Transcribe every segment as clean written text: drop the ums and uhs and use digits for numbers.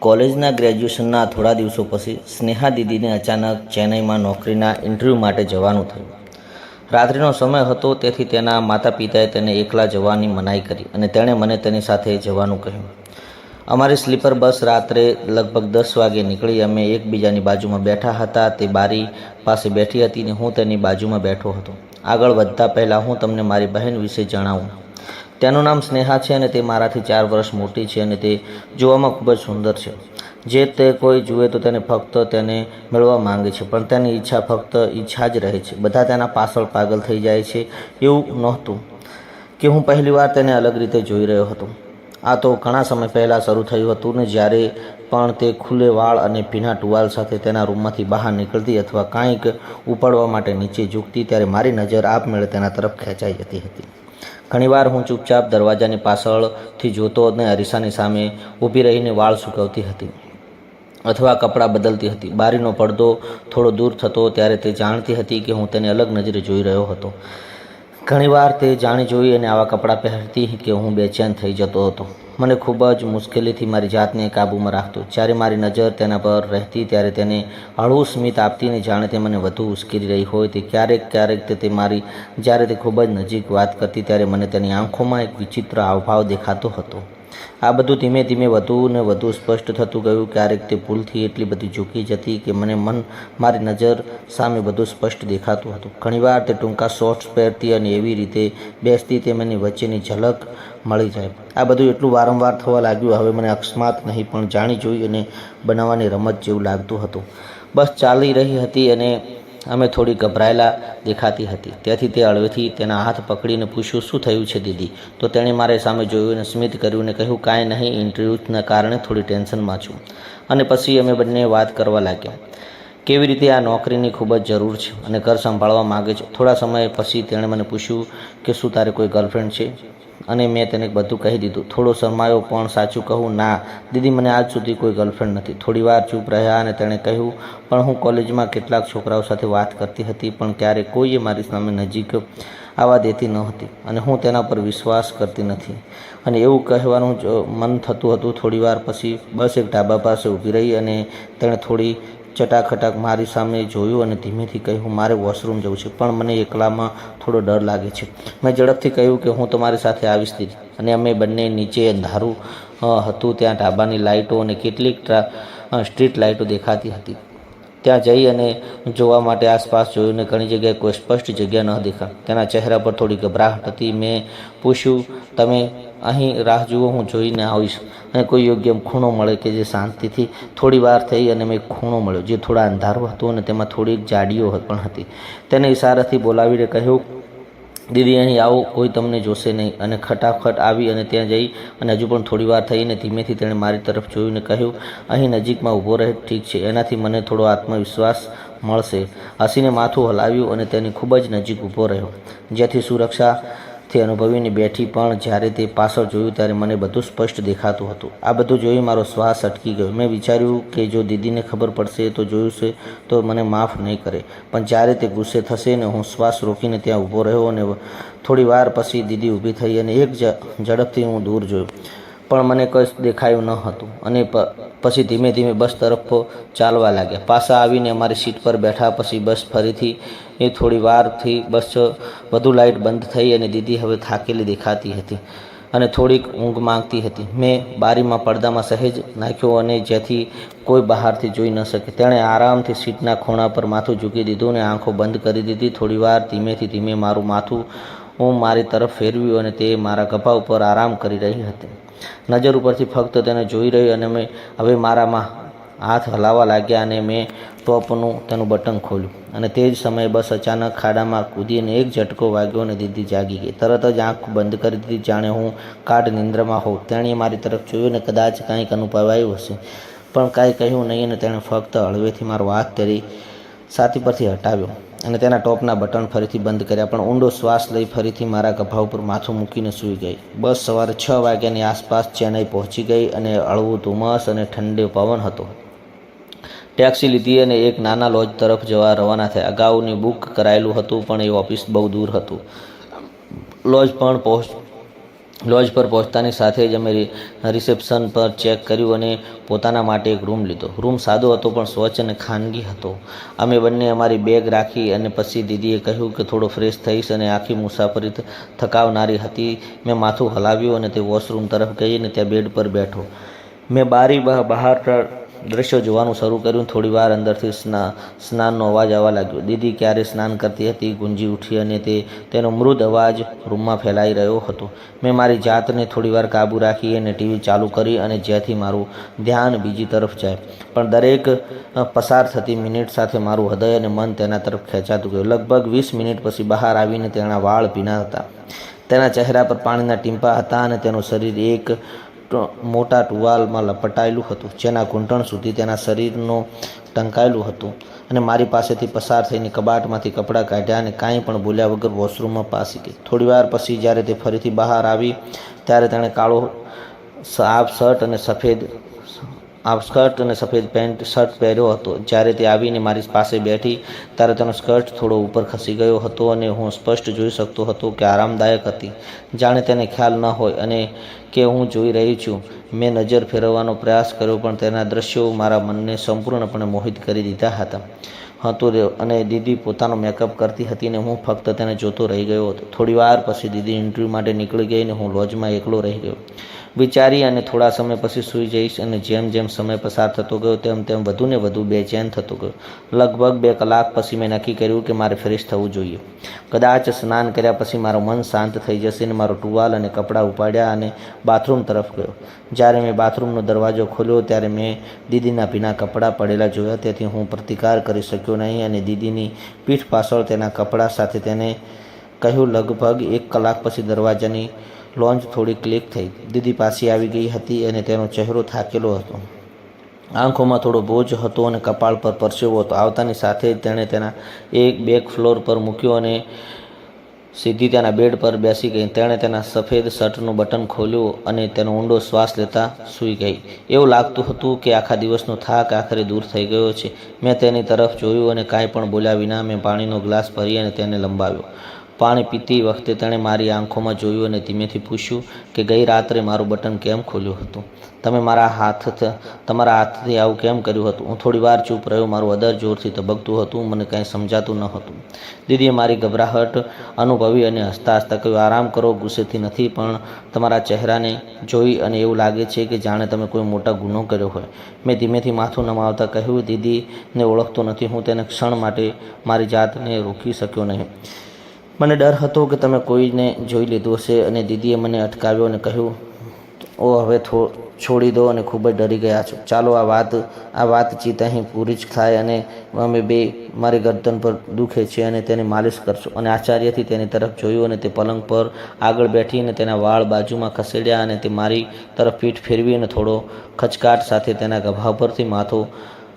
કોલેજના ગ્રેજ્યુએશનના થોડા દિવસો પછી સ્નેહા દીદીને અચાનક ચેન્નઈમાં નોકરીના ઇન્ટરવ્યૂ માટે જવાનું થયું. રાત્રિનો સમય હતો, તેથી તેના માતા પિતાએ તેને એકલા જવાની મનાઈ કરી અને તેણે મને તેની સાથે જવાનું કહ્યું. અમારી સ્લીપર બસ રાત્રે લગભગ 10 વાગે નીકળી. અમે એકબીજાની બાજુમાં બેઠા હતા. તે બારી પાસે બેઠી હતી અને હું તેની બાજુમાં બેઠો હતો. આગળ વધતા પહેલાં હું તમને મારી બહેન વિશે જણાવું. તેનું નામ સ્નેહા છે અને તે મારાથી 4 વર્ષ મોટી છે અને તે જોવામાં ખૂબ જ સુંદર છે. જે તે કોઈ જુએ તો તેને ફક્ત તેને મેળવવા માંગે છે, પણ તેની ઈચ્છા ફક્ત ઈચ્છા જ રહે છે. બધા તેના પાછળ પાગલ થઈ જાય છે. એવું નહોતું કે હું પહેલીવાર તેને અલગ રીતે જોઈ રહ્યો હતો. આ તો ઘણા સમય પહેલાં શરૂ થયું હતું ને જ્યારે પણ તે ખુલ્લે વાળ અને ભીના ટુવાલ સાથે તેના રૂમમાંથી બહાર નીકળતી અથવા કાંઈક ઉપાડવા માટે નીચે ઝૂકતી, ત્યારે મારી નજર આપમેળે તેના તરફ ખેંચાઈ જતી હતી. ઘણીવાર હું ચૂપચાપ દરવાજાની પાછળથી જોતો અને અરીસાની સામે ઊભી રહીને વાળ સૂકવતી હતી અથવા કપડાં બદલતી હતી. બારીનો પડદો થોડો દૂર થતો ત્યારે તે જાણતી હતી કે હું તેને અલગ નજરે જોઈ રહ્યો હતો. ઘણીવાર તે જાણી જોઈ અને આવા કપડાં પહેરતી કે હું બેચેન થઈ જતો હતો. મને ખૂબ જ મુશ્કેલીથી મારી જાતને કાબૂમાં રાખતો. જ્યારે મારી નજર તેના પર રહેતી ત્યારે તેને હળવું સ્મિત આપતી ને જાણે તે મને વધુ ઉશ્કેરી રહી હોય. તે ક્યારેક તે મારી જ્યારે તે ખૂબ જ નજીક વાત કરતી ત્યારે મને તેની આંખોમાં એક વિચિત્ર હાવભાવ દેખાતો હતો. આ બધું ધીમે ધીમે વધુ ને વધુ સ્પષ્ટ થતું ગયું. ક્યારેક તે ભૂલથી એટલી બધી ઝૂકી જતી કે મને મારી નજર સામે બધું સ્પષ્ટ દેખાતું હતું. ઘણીવાર તે ટૂંકા શોર્ટ્સ પહેરતી અને એવી રીતે બેસતી તે મને વચ્ચેની ઝલક મળી જાય. આ બધું એટલું વારંવાર થવા લાગ્યું. હવે મને અકસ્માત નહીં, પણ જાણી જોઈ અને બનાવવાની રમત જેવું લાગતું હતું. બસ ચાલી રહી હતી અને અમે થોડી ગભરાયેલા દેખાતી હતી. તેથી તે હળવેથી તેના હાથ પકડીને પૂછ્યું, શું થયું છે દીદી? તો તેણે મારી સામે જોયું અને સ્મિત કર્યું અને કહ્યું, કાંઈ નહીં, ઇન્ટરવ્યૂના કારણે થોડી ટેન્શનમાં છું. અને પછી અમે બંને વાત કરવા લાગ્યા. કેવી રીતે આ નોકરીની ખૂબ જ જરૂર છે અને ઘર સંભાળવા માગે છે. થોડા સમય પછી તેણે મને પૂછ્યું કે શું તારે કોઈ ગર્લફ્રેન્ડ છે? અને મેં તેને બધું કહી દીધું. થોડો શરમાયો, પણ સાચું કહું, ના દીદી, મને આજ સુધી કોઈ ગર્લફ્રેન્ડ નથી. થોડીવાર ચૂપ રહ્યા અને તેણે કહ્યું, પણ હું કોલેજમાં કેટલાક છોકરાઓ સાથે વાત કરતી હતી, પણ ક્યારેય કોઈએ મારી સામે નજીક આવવા દેતી ન હતી અને હું તેના પર વિશ્વાસ કરતી નથી. અને એવું કહેવાનું જ મન થતું હતું. થોડીવાર પછી બસ એક ઢાબા પાસે ઊભી રહી અને તેણે થોડી ચટાખટાક મારી સામે જોયું અને ધીમેથી કહ્યું, મારે વોશરૂમ જવું છે, પણ મને એકલામાં થોડો ડર લાગે છે. મેં ઝડપથી કહ્યું કે હું તમારી સાથે આવીશ દીદી. અને અમે બંને નીચે અંધારું હતું, ત્યાં ઢાબાની લાઇટો અને કેટલીક સ્ટ્રીટ લાઇટો દેખાતી હતી. ત્યાં જઈ અને જોવા માટે આસપાસ જોયું ને ઘણી જગ્યાએ કોઈ સ્પષ્ટ જગ્યા ન દેખા. તેના ચહેરા પર થોડી ગભરાહટ હતી. મેં પૂછ્યું, તમે અહીં રાહ જુઓ, હું જોઈને આવીશ. અને કોઈ યોગ્ય ખૂણો મળે કે જે શાંતિથી. થોડી વાર થઈ અને મેં ખૂણો મળ્યો જે થોડા અંધારો હતો અને તેમાં થોડીક જાડીઓ પણ હતી. તેને ઇશારાથી બોલાવીને કહ્યું, દીદી અહીં આવો, કોઈ તમને જોશે નહીં. અને ખટાખટ આવી અને ત્યાં જઈ અને હજુ પણ થોડી વાર થઈને ધીમેથી તેણે મારી તરફ જોયું અને કહ્યું, અહીં નજીકમાં ઊભો રહે, ઠીક છે, એનાથી મને થોડો આત્મવિશ્વાસ મળશે. હસીને માથું હલાવ્યું અને તેની ખૂબ જ નજીક ઊભો રહ્યો, જેથી સુરક્ષાથી અનુભવીને બેઠી. પણ જ્યારે તે પાછળ જોયું ત્યારે મને બધું સ્પષ્ટ દેખાતું હતું. આ બધું જોઈ મારો શ્વાસ અટકી ગયો. મેં વિચાર્યું કે જો દીદીને ખબર પડશે તો જોયું છે તો મને માફ નહીં કરે. પણ જ્યારે તે ગુસ્સે થશે ને, હું શ્વાસ રોકીને ત્યાં ઊભો રહ્યો અને થોડી વાર પછી દીદી ઊભી થઈ અને એક ઝડપથી હું દૂર જોયું, પણ મને કંઈ દેખાયું ન હતું. અને પછી ધીમે ધીમે બસ તરફ ચાલવા લાગ્યા. પાછા આવીને અમારી સીટ પર બેઠા. પછી બસ ફરીથી થોડી વારથી બસ વધુ લાઇટ બંધ થઈ અને દીદી હવે થાકેલી દેખાતી હતી અને થોડીક ઊંઘ માંગતી હતી. મેં બારીમાં પડદામાં સહેજ નાખ્યો અને જેથી કોઈ બહારથી જોઈ ન શકે. તેણે આરામથી સીટના ખૂણા પર માથું ઝૂકી દીધું અને આંખો બંધ કરી દીધી. થોડીવાર ધીમે મારું માથું મારી તરફ ફેરવ્યું અને તે મારા ખભા ઉપર આરામ કરી રહી હતી. નજર ઉપરથી ફક્ત તેને જોઈ રહી અને મેં હવે મારામાં હાથ હલાવવા લાગ્યા અને મેં ટોપનું તેનું બટન ખોલ્યું. અને તે જ સમયે બસ અચાનક ખાડામાં કૂદીને એક ઝટકો વાગ્યો અને દીદી જાગી ગઈ. તરત જ આંખ બંધ કરી દીધી, જાણે હું ગાઢ નિંદ્રામાં હોઉં. તેણે મારી તરફ જોયું અને કદાચ કાંઈક અનુભવાયું હશે, પણ કાંઈ કહ્યું નહીં. અને તેણે ફક્ત હળવેથી મારો હાથ તેની છાતી પરથી હટાવ્યો અને તેના ટોપના બટન ફરીથી બંધ કર્યા. પણ ઊંડો શ્વાસ લઈ ફરીથી મારા ખભા ઉપર માથું મૂકીને સૂઈ ગઈ. બસ સવારે 6 વાગ્યાની આસપાસ ચેન્નઈ પહોંચી ગઈ અને હળવું ધુમ્મસ અને ઠંડો પવન હતો. ટેક્સી લીધી અને એક નાના લોજ તરફ જવા રવાના થયા. અગાઉની બુક કરાયેલું હતું, પણ એ ઓફિસ બહુ દૂર હતું. લોજ પણ લોજ પર પહોંચતાની સાથે જ અમે રિસેપ્શન પર ચેક કર્યું અને પોતાના માટે એક રૂમ લીધો. રૂમ સાદો હતો પણ સ્વચ્છ અને ખાનગી હતો. અમે બંને અમારી બેગ રાખી અને પછી દીદીએ કહ્યું કે થોડો ફ્રેશ થઈશ અને આખી મુસાફરી થકાવનારી હતી. મેં માથું હલાવ્યું અને તે વોશરૂમ તરફ ગઈ અને ત્યાં બેડ પર બેઠો. મેં બારી બહાર દ્રશ્યો જોવાનું શરૂ કર્યું. થોડી વાર અંદરથી સ્નાનનો અવાજ આવવા લાગ્યો. દીદી ક્યારે સ્નાન કરતી હતી ગુંજી ઉઠી અને તેનો મૃદ અવાજ રૂમમાં ફેલાઈ રહ્યો હતો. મેં મારી જાતને થોડી વાર કાબૂ રાખી અને ટીવી ચાલુ કરી અને જેથી મારું ધ્યાન બીજી તરફ જાય. પણ દરેક પસાર થતી મિનિટ સાથે મારું હૃદય અને મન તેના તરફ ખેંચાતું ગયું. લગભગ 20 મિનિટ પછી બહાર આવીને તેના વાળ ભીના હતા. તેના ચહેરા પર પાણીના ટીંપા હતા અને તેનું શરીર એક મોટા ટુવાલમાં લપટાયેલું હતું જેના ઘૂંટણ સુધી તેના શરીરનું ઢંકાયેલું હતું. અને મારી પાસેથી પસાર થઈને કબાટમાંથી કપડાં કાઢ્યા અને કાંઈ પણ બોલ્યા વગર વોશરૂમમાં પાસી ગઈ. થોડી વાર પછી જ્યારે તે ફરીથી બહાર આવી ત્યારે તેણે કાળો હાફ સ્કર્ટ અને સફેદ પેન્ટ શર્ટ પહેર્યો હતો. જ્યારે તે આવીને મારી પાસે બેઠી ત્યારે તેનો સ્કર્ટ થોડો ઉપર ખસી ગયો હતો અને હું સ્પષ્ટ જોઈ શકતો હતો કે આરામદાયક હતી. જાણે તેને ખ્યાલ ન હોય અને કે હું જોઈ રહી છું. મેં નજર ફેરવવાનો પ્રયાસ કર્યો પણ તેના દ્રશ્યો મારા મનને સંપૂર્ણપણે મોહિત કરી દીધા હતા. અને દીદી પોતાનો મેકઅપ કરતી હતી અને હું ફક્ત તેને જોતો રહી ગયો હતો. થોડી વાર પછી દીદી ઇન્ટરવ્યૂ માટે નીકળી ગઈ અને હું લોજમાં એકલો રહી ગયો. વિચારી અને થોડા સમય પછી સૂઈ જઈશ. અને જેમ જેમ સમય પસાર થતો ગયો તેમ તેમ વધુ ને વધુ બેચેન થતો ગયો. લગભગ 2 કલાક પછી મેં નક્કી કર્યું કે મારે ફ્રેશ થવું જોઈએ. કદાચ સ્નાન કર્યા પછી મારું મન શાંત થઈ જશે અને મારો ટુવાલ અને કપડાં ઉપાડ્યા અને બાથરૂમ તરફ ગયો. જ્યારે મેં બાથરૂમનો દરવાજો ખોલ્યો ત્યારે મેં દીદીના ભીના કપડાં પડેલા જોયા. તેથી હું પ્રતિકાર કરી શક્યો નહીં અને દીદીની પીઠ પાછળ તેના કપડાં સાથે તેને કહ્યું. લગભગ 1 કલાક પછી દરવાજાની લોન્ચ થોડી ક્લિક થઈ. દીદી પાછી આવી ગઈ હતી અને તેનો ચહેરો થાકેલો હતો. આંખોમાં થોડો બોજ હતો અને કપાળ પર પરસેવો હતો. આવતાની સાથે જ તેણે તેના બેગ ફ્લોર પર મૂક્યો અને સીધી તેના બેડ પર બેસી ગઈ. તેણે તેના સફેદ શર્ટનું બટન ખોલ્યું અને તેનો ઊંડો શ્વાસ લેતા સૂઈ ગઈ. એવું લાગતું હતું કે આખા દિવસનો થાક આખરે દૂર થઈ ગયો છે. મેં તેની તરફ જોયું અને કાંઈ પણ બોલ્યા વિના મેં પાણીનો ગ્લાસ ભરી અને તેને લંબાવ્યો. પાણી પીતી વખતે તેણે મારી આંખોમાં જોયું અને ધીમેથી પૂછ્યું કે ગઈ રાત્રે મારું બટન કેમ ખોલ્યું હતું? તમે તમારા હાથથી આવું કેમ કર્યું હતું? હું થોડી વાર ચૂપ રહ્યો. મારું હૃદય જોરથી ધબકતું હતું. મને કંઈ સમજાતું ન હતું. દીદીએ મારી ગભરાહટ અનુભવી અને હસતા હસતા કહ્યું, આરામ કરો, ગુસ્સેથી નથી, પણ તમારા ચહેરાને જોઈ અને એવું લાગે છે કે જાણે તમે કોઈ મોટા ગુનો કર્યો હોય. મેં ધીમેથી માથું નમાવતા કહ્યું, દીદીને ઓળખતો નથી. હું તેને ક્ષણ માટે મારી જાતને રોકી શક્યો નહીં. મને ડર હતો કે તમે કોઈને જોઈ લીધું હશે. અને દીદીએ મને અટકાવ્યો અને કહ્યું, હવે છોડી દો અને ખૂબ જ ડરી ગયા છો. ચાલો આ વાતચીત અહીં પૂરી જ થાય અને અમે બે મારી ગરદન પર દુખે છે અને તેની માલિશ કરશો. અને આશ્ચર્યથી તેની તરફ જોયું અને તે પલંગ પર આગળ બેઠી અને તેના વાળ બાજુમાં ખસેડ્યા અને તે મારી તરફ પીઠ ફેરવી અને થોડો ખચકાટ સાથે તેના ગભા પરથી માથું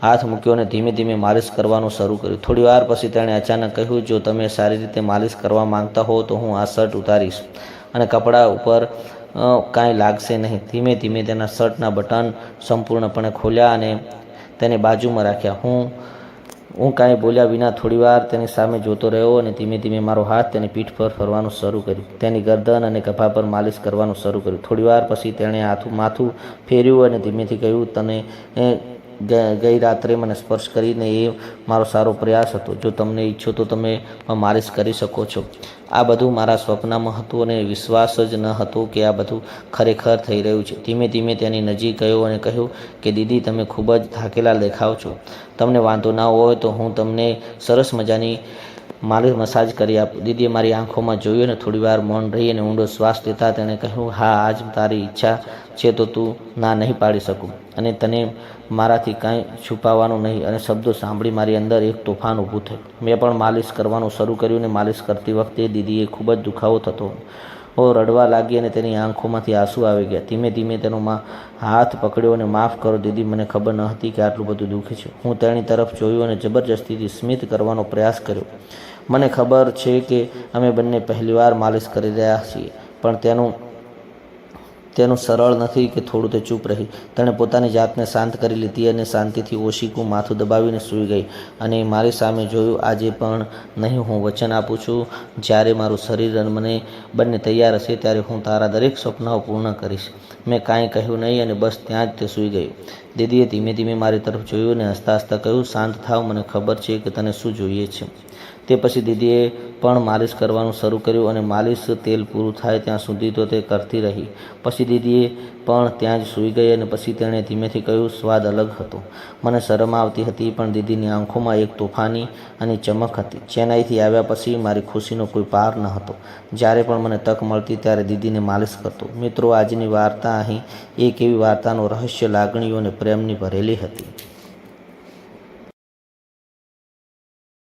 હાથ મૂક્યો અને ધીમે ધીમે માલિશ કરવાનું શરૂ કર્યું. થોડી વાર પછી તેણે અચાનક કહ્યું, જો તમે સારી રીતે માલિશ કરવા માંગતા હો તો હું આ શર્ટ ઉતારીશ અને કપડાં ઉપર કાંઈ લાગશે નહીં. ધીમે ધીમે તેના શર્ટના બટન સંપૂર્ણપણે ખોલ્યા અને તેને બાજુમાં રાખ્યા. હું કાંઈ બોલ્યા વિના થોડીવાર તેની સામે જોતો રહ્યો અને ધીમે ધીમે મારો હાથ તેની પીઠ પર ફરવાનું શરૂ કર્યું. તેની ગરદન અને ખભા પર માલિશ કરવાનું શરૂ કર્યું. થોડીવાર પછી તેણે માથું ફેર્યું અને ધીમેથી કહ્યું, તને ગઈ રાત્રે મને સ્પર્શ કરીને એ મારો સારો પ્રયાસ હતો. જો તમને ઈચ્છો તો તમે માલિશ કરી શકો છો. આ બધું મારા સ્વપ્નમાં હતું અને વિશ્વાસ જ ન હતો કે આ બધું ખરેખર થઈ રહ્યું છે. ધીમે ધીમે તેની નજીક ગયો અને કહ્યું કે દીદી, તમે ખૂબ જ થાકેલા દેખાવ છો. તમને વાંધો ના હોય તો હું તમને સરસ મજાની મસાજ કરી આપું. દીદીએ મારી આંખોમાં જોયું અને થોડીવાર મૌન રહી અને ઊંડો શ્વાસ લેતા તેણે કહ્યું, હા, આજ તારી ઈચ્છા છે તો તું ના નહીં પાડી શકું અને તને મારાથી કાંઈ છુપાવવાનું નહીં. અને શબ્દો સાંભળી મારી અંદર એક તોફાન ઊભું થયું. મેં પણ માલિશ કરવાનું શરૂ કર્યું અને માલિશ કરતી વખતે દીદીએ ખૂબ જ દુખાવો થતો રડવા લાગી અને તેની આંખોમાંથી આંસુ આવી ગયા. ધીમે ધીમે તેનો હાથ પકડ્યો અને માફ કરો દીદી, મને ખબર ન હતી કે આટલું બધું દુઃખ છે. હું તેની તરફ જોયું અને જબરજસ્તીથી સ્મિત કરવાનો પ્રયાસ કર્યો. મને ખબર છે કે અમે બંને પહેલીવાર માલિશ કરી રહ્યા છીએ, પણ તેનું સરળ નથી કે થોડું તે ચૂપ રહી. તેણે પોતાની જાતને શાંત કરી લીધી અને શાંતિથી ઓશીકું માથું દબાવીને સૂઈ ગઈ અને મારી સામે જોયું. આજે પણ નહીં, હું વચન આપું છું, જ્યારે મારું શરીર અને મને બંને તૈયાર હશે ત્યારે હું તારા દરેક સપનાઓ પૂર્ણ કરીશ. મેં કાંઈ કહ્યું નહીં અને બસ ત્યાં જ તે સૂઈ ગયું. દીદીએ ધીમે ધીમે મારી તરફ જોયું અને હસતા હસતા કહ્યું, શાંત થાવ, મને ખબર છે કે તને શું જોઈએ છે. તે પછી દીદીએ પણ માલિશ કરવાનું શરૂ કર્યું અને માલિશ તેલ પૂરું થાય ત્યાં સુધી તો તે કરતી રહી. પછી દીદીએ પણ ત્યાં જ સૂઈ ગઈ અને પછી તેણે ધીમેથી કહ્યું, સ્વાદ અલગ હતો. મને શરમ આવતી હતી, પણ દીદીની આંખોમાં એક તોફાની અને ચમક હતી. ચેન્નાઈથી આવ્યા પછી મારી ખુશીનો કોઈ પાર ન હતો. જ્યારે પણ મને તક મળતી ત્યારે દીદીને માલિશ કરતો. મિત્રો, આજની વાર્તા અહીં એક એવી વાર્તાનો રહસ્ય, લાગણીઓ અને પ્રેમની ભરેલી હતી.